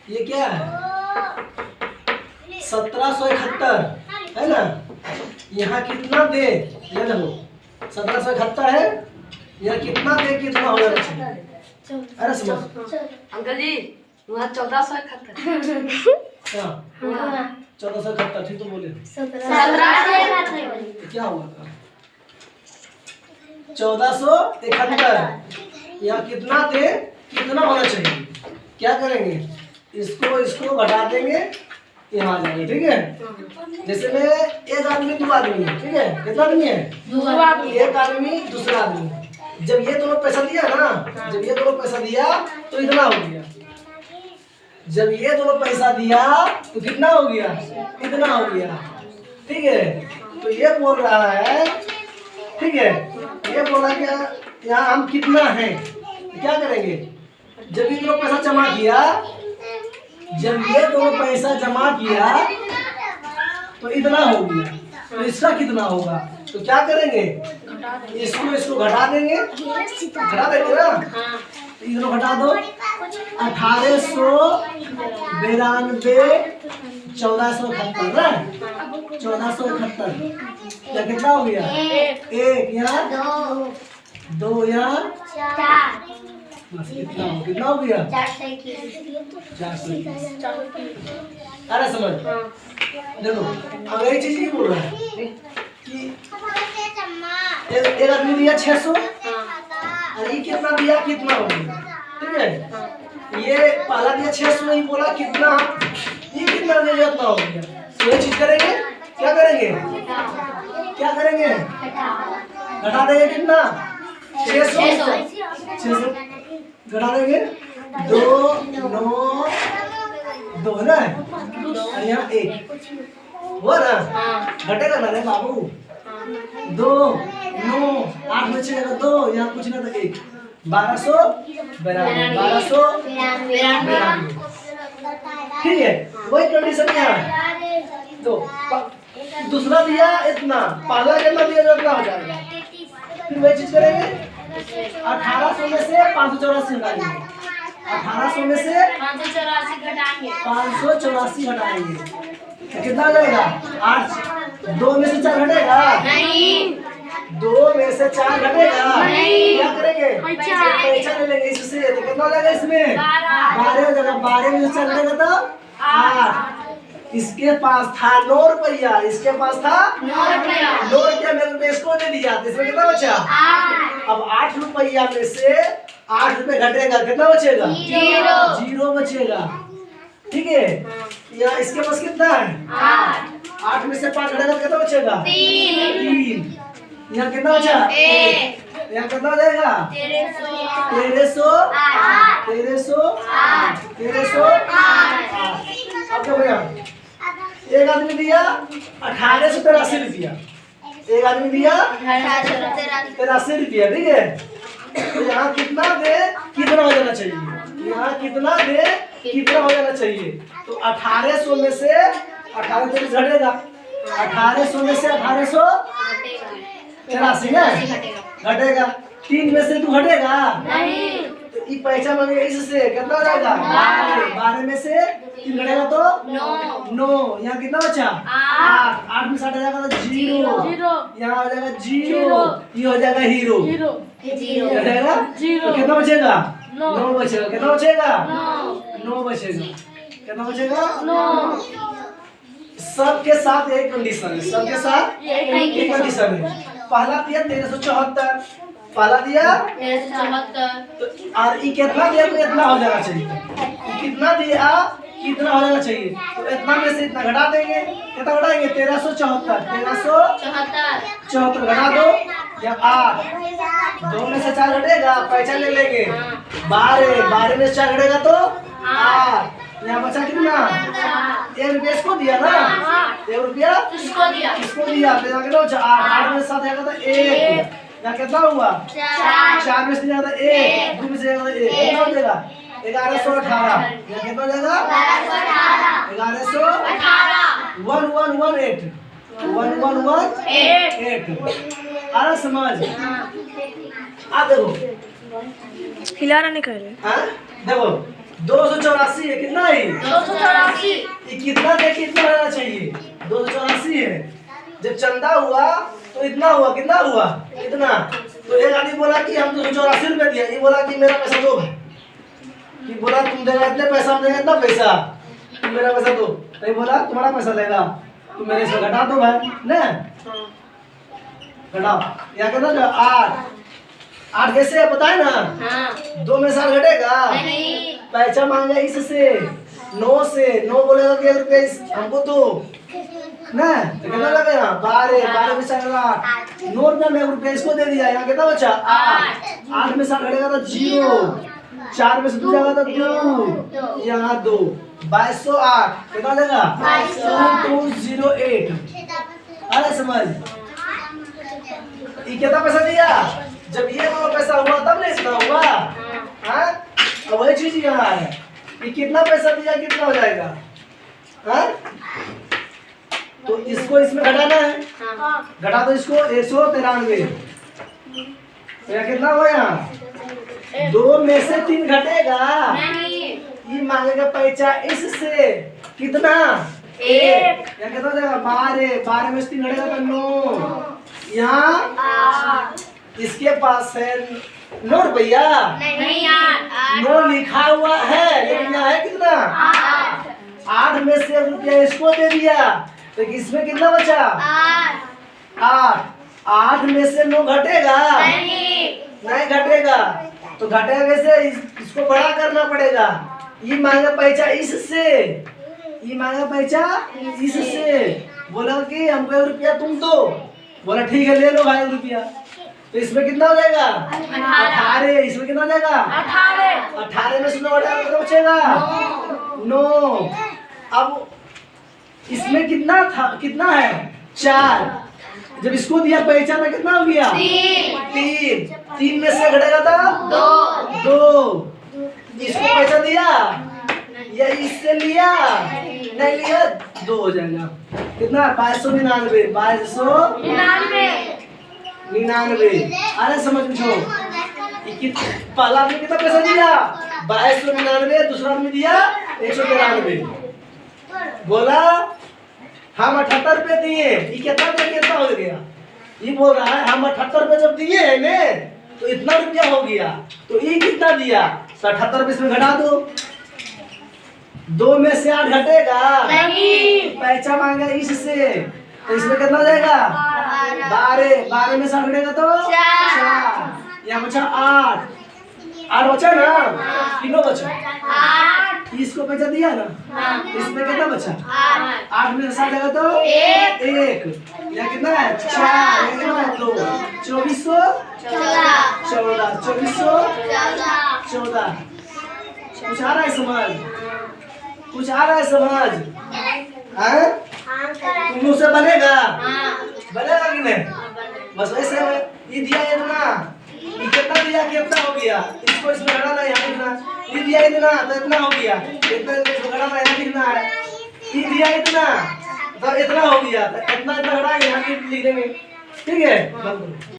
ये क्या है 1771 है ना। यहाँ कितना दे, ये देखो 1771 है, यहाँ कितना दे कितना हो जाना चाहिए। अरे समझ अंकल जी वहाँ 1471 क्या 1471 ठीक तो बोले। 1771 क्या हुआ था 1471, यहाँ कितना दे कितना होना चाहिए। क्या करेंगे, इसको घटा देंगे, यहाँ आ जाएंगे। ठीक है, जैसे में एक आदमी दो आदमी है, ठीक है, कितना आदमी है, एक आदमी दूसरा आदमी। जब ये दोनों पैसा दिया ना, जब ये दोनों पैसा दिया तो इतना हो गया। जब ये दोनों पैसा दिया तो कितना हो गया, इतना हो गया। ठीक है, तो ये बोल रहा है, ठीक है, ये बोला कि यहाँ हम कितना है, क्या करेंगे। जब ये दोनों पैसा जमा किया, जब ये दोनों पैसा जमा किया तो इतना हो गया, तो इसका कितना होगा। तो क्या करेंगे, इसको घटा देंगे, घटा देंगे ना। इधर घटा दो 1892 1471 ना, 1471 या कितना हो गया, एक यहाँ दो यहाँ बस कितना हो गया 421। अरे समझ देखो, अब यही चीज नहीं बोल रहा है कि एक आदमी दिया 600 और ये कितना दिया कितना हो गया। ठीक है, ये पहला दिया 600, ये बोला कितना, ये कितना दे जाता हो गया। तो ये चीज करेंगे, क्या करेंगे, क्या करेंगे, घटा देंगे कितना 600 घटा देंगे 2 9 2 ना, यहाँ 1 वो ना, घटेगा ना रे बाबू। 2 9 8 में चलेगा 2, यहाँ कुछ ना तो 1 1292। ठीक है, वही कंडीशन यहाँ। तो दूसरा दिया इतना, पहला कितना दिया जो इतना हो जाएगा। फिर वही चीज करेंगे, 1800 में से 584 हटाएंगे, 1800 में से 584 हटाएंगे तो कितना हो जाएगा 8। 2 में से 4 घटेगा नहीं, 2 में से 4 घटेगा नहीं। क्या करेंगे, पैसा ले लेंगे इससे, तो कितना हो जाएगा इसमें 12 हो जाएगा। 12 में से 4 घटेगा तो 8। इसके पास था 9 रुपया, इसके पास था 9 रुपया, मैंने इसको दे दिया, इसमें कितना बचा 8। अब 8 रुपया में से 8 रुपये घटेगा, कितना बचेगा 0 बचेगा। ठीक है, यहाँ इसके पास कितना है 8 में से 5 घटेगा, कितना बचेगा 3। यहाँ कितना बचा 1, यहाँ कितना हो जाएगा 1308। अब क्या भैया, एक आदमी दिया 1883 रुपया, एक आदमी दिया 83 रुपया। ठीक है, तो यहाँ कितना दे कितना हो जाना चाहिए, यहाँ कितना दे कितना हो जाना चाहिए। तो 1800 में से 1800 घटेगा, 1800 में से 1883 ना घटेगा। 3 में से 2 घटेगा नहीं, तो ये पैसा मांगे इससे कितना हो जाएगा 12 में से 3 घटेगा तो 9। यहाँ कितना बचा 8 में 60 जाएगा तो 0, यहाँ हो जाएगा 0, ये हो जाएगा हीरो, हो जाएगा 0। तो कितना बचेगा 9 बचेगा, कितना बचेगा 9 बचेगा, कितना बचेगा 9। सबके साथ यही कंडीशन है, सबके साथ यही कंडीशन है। पहला दिया 1374, पहला दिया 1374 तो और ये कितना दिया तो इतना हो जाना चाहिए, कितना दिया कितना हो जाना चाहिए। तो इतना में से इतना घटा देंगे, कितना घटाएंगे 1374 घटा दो या 8। 2 में से 4 घटेगा, पैसा ले लेंगे 12 में से 4 घटेगा तो 8। यहाँ बचा कितना 1 रुपया इसको दिया ना, 1 रुपया इसको दिया, तो यहाँ कितना बचा 8 में से 7 जाएगा तो 1, यहाँ कितना हुआ 4 में से जाएगा तो 1, 2 में से जाएगा तो 1, कितना हो जाएगा 1118। यहाँ कितना हो जाएगा 1118 1118 आ रहा समझ। आप देखो हिलाना नहीं कर रहे, हाँ देखो 284 है, कितना है? 284। ये कितना दे कितना रहना चाहिए? 284 है। जब चंदा हुआ तो इतना हुआ, कितना हुआ? इतना। तो एक आदमी बोला कि हम 284 रुपए दिया, ये बोला कि मेरा पैसा दो भाई, कि बोला तुम देगा इतने पैसा, हम देगा इतना पैसा, तुम मेरा पैसा दो। नहीं बोला तुम्हारा पैसा लेगा, तुम मेरे से घटा दो भाई ना, घटाओ। या कहना जो 8 कैसे है पता है ना? हाँ। 2 में 7 घटेगा नहीं। पैसा मांगा इससे 9 से, 9 बोलेगा कि रुपये हमको दो ना, तो कितना लगेगा? 12 में 7 8 9 रुपया में 1 रुपया इसको दे दिया। यहाँ कितना बचा? 8 में 7 घटेगा तो 0, 4 में से 2 जाएगा तो 2, यहाँ 2, 2208 कितना देगा? 2208। अरे समझ, ये कितना पैसा दिया? जब ये वाला पैसा हुआ तब नहीं इतना हुआ। हाँ, अब वही चीज यहाँ है, ये कितना पैसा दिया कितना हो जाएगा? हाँ, तो इसको इसमें घटाना है, घटा दो इसको 193। तो यहाँ कितना हुआ? यहाँ 2 में से 3 घटेगा, ये मांगेगा पैसा इससे, कितना? 1। यहाँ कितना हो जाएगा? 12 में से 3 घटेगा तो 9, यहाँ इसके पास है 9 रुपया, नहीं यार, 9 लिखा हुआ है, लेकिन यहाँ है कितना? 8 में से 1 रुपया इसको दे दिया, तो इसमें कितना बचा? 8 में से 9 घटेगा? नहीं घटेगा। तो घटेगा कैसे? इसको बड़ा करना पड़ेगा। ये मांगा पैसा इससे, ये मांगा पैसा इससे, बोला कि हमको 1 रुपया तुम दो, बोला ठीक है ले लो भाई 1 रुपया। तो इसमें कितना हो जाएगा? 18। इसमें कितना हो जाएगा? 18 में से 9 घटाएगा कितना बचेगा? 9। अब इसमें कितना था, कितना है? 4। जब इसको दिया पैसा तो कितना हो गया? 3 में से घटेगा तो 2। इसको पैसा दिया या इससे लिया? नहीं लिया, 2 हो जाएगा। कितना? 2299, 2299। अरे समझ पूछो, पहला आदमी कितना पैसा दिया? 2299, दूसरा आदमी दिया 193। बोला हम 78 रुपए दिए, ये कितना हो गया? ये बोल रहा है हम 78 रुपए जब दिए है ने तो इतना रुपया हो गया, तो ये कितना दिया? 78 रुपए इसमें घटा दो, 2 में से 8 घटेगा नहीं, पैसा मांगा इससे, तो इसमें कितना हो जाएगा? 12 में 7 घटेगा तो 4, यहाँ बचा 8 बचा ना, तीनों बचा। इसको पैसा दिया ना, इसमें कितना बचा? 8 में 7 जाएगा तो 1, यहाँ कितना है? 4, यहाँ कितना है? 2, 2414। कुछ आ रहा है समझ? कुछ आ रहा है समझ? हैं? तुम लोग से बनेगा? बनेगा कि नहीं? बस वैसे ये दिया है ना, ये कितना दिया कितना हो गया? इसको इसमें घटाना है, यहाँ लिखना। ये दिया इतना तो इतना हो गया, इतना इसमें घटाना है, यहाँ लिखना है। ये दिया इतना तो इतना हो गया, इतना घटा के यहाँ लिख देंगे। ठीक है।